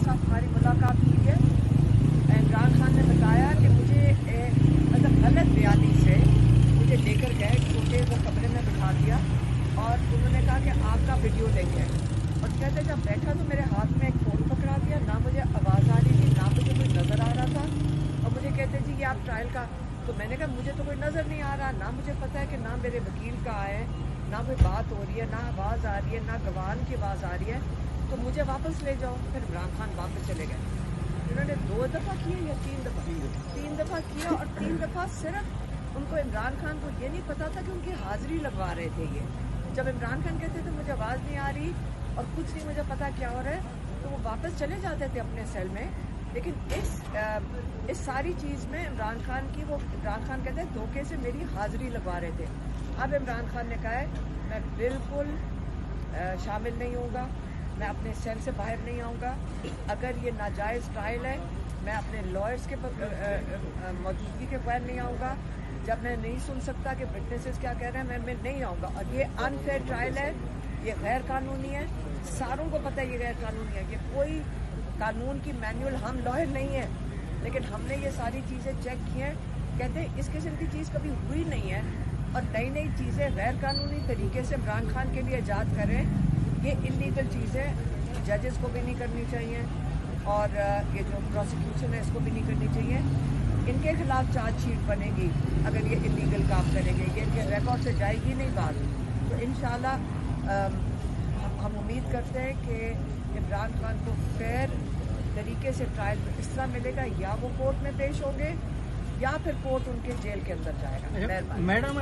साथ हमारी मुलाकात हुई है। इमरान खान ने बताया कि मुझे मतलब गलत बयानी से मुझे लेकर गए, छोटे वो कमरे में बिठा दिया और उन्होंने कहा कि आपका वीडियो लेंगे। और कहते जब बैठा तो मेरे हाथ में एक फ़ोन पकड़ा दिया, ना मुझे आवाज़ आ रही थी, ना मुझे कोई नज़र आ रहा था। और मुझे कहते जी कि आप ट्रायल का, तो मैंने कहा मुझे तो कोई नज़र नहीं आ रहा, ना मुझे पता है कि ना मेरे वकील का है, ना कोई बात हो रही है, ना आवाज़ आ रही है, ना गवान की आवाज़ आ रही है, तो मुझे वापस ले जाओ। फिर इमरान खान वापस चले गए। इन्होंने 2 दफ़ा किया या 3 दफ़ा? 3 दफ़ा किया। और 3 दफ़ा सिर्फ उनको, इमरान खान को ये नहीं पता था कि उनकी हाज़िरी लगवा रहे थे ये। जब इमरान खान कहते थे मुझे आवाज़ नहीं आ रही और कुछ नहीं मुझे पता क्या हो रहा है, तो वो वापस चले जाते थे अपने सेल में। लेकिन इस सारी चीज़ में इमरान खान कहते हैं धोखे से मेरी हाज़िरी लगवा रहे थे। अब इमरान खान ने कहा है मैं बिल्कुल शामिल नहीं होऊंगा, मैं अपने सेल से बाहर नहीं आऊँगा। अगर ये नाजायज़ ट्रायल है, मैं अपने लॉयर्स के मौजूदगी के बगैर नहीं आऊँगा। जब मैं नहीं सुन सकता कि विटनेसेस क्या कह रहे हैं, मैं नहीं आऊँगा। और ये अनफेयर ट्रायल है, ये गैर कानूनी है, सारों को पता है ये गैर कानूनी है। ये कोई कानून की मैनुअल, हम लॉयर नहीं है, लेकिन हमने ये सारी चीज़ें चेक की हैं। कहते हैं इस किस्म की चीज़ कभी हुई नहीं है और नई नई चीज़ें गैर कानूनी तरीके से इमरान खान के लिए ईजाद करें, ये इलीगल चीज़ें जजेस को भी नहीं करनी चाहिए और ये जो प्रोसिक्यूशन है इसको भी नहीं करनी चाहिए। इनके खिलाफ चार्जशीट बनेगी अगर ये इलीगल काम करेंगे, ये इनके रिकॉर्ड से जाएगी नहीं बात। तो इंशाल्लाह हम उम्मीद करते हैं कि इमरान खान को फेयर तरीके से ट्रायल इस तरह मिलेगा, या वो कोर्ट में पेश होंगे या फिर कोर्ट उनके जेल के अंदर जाएगा। मैडम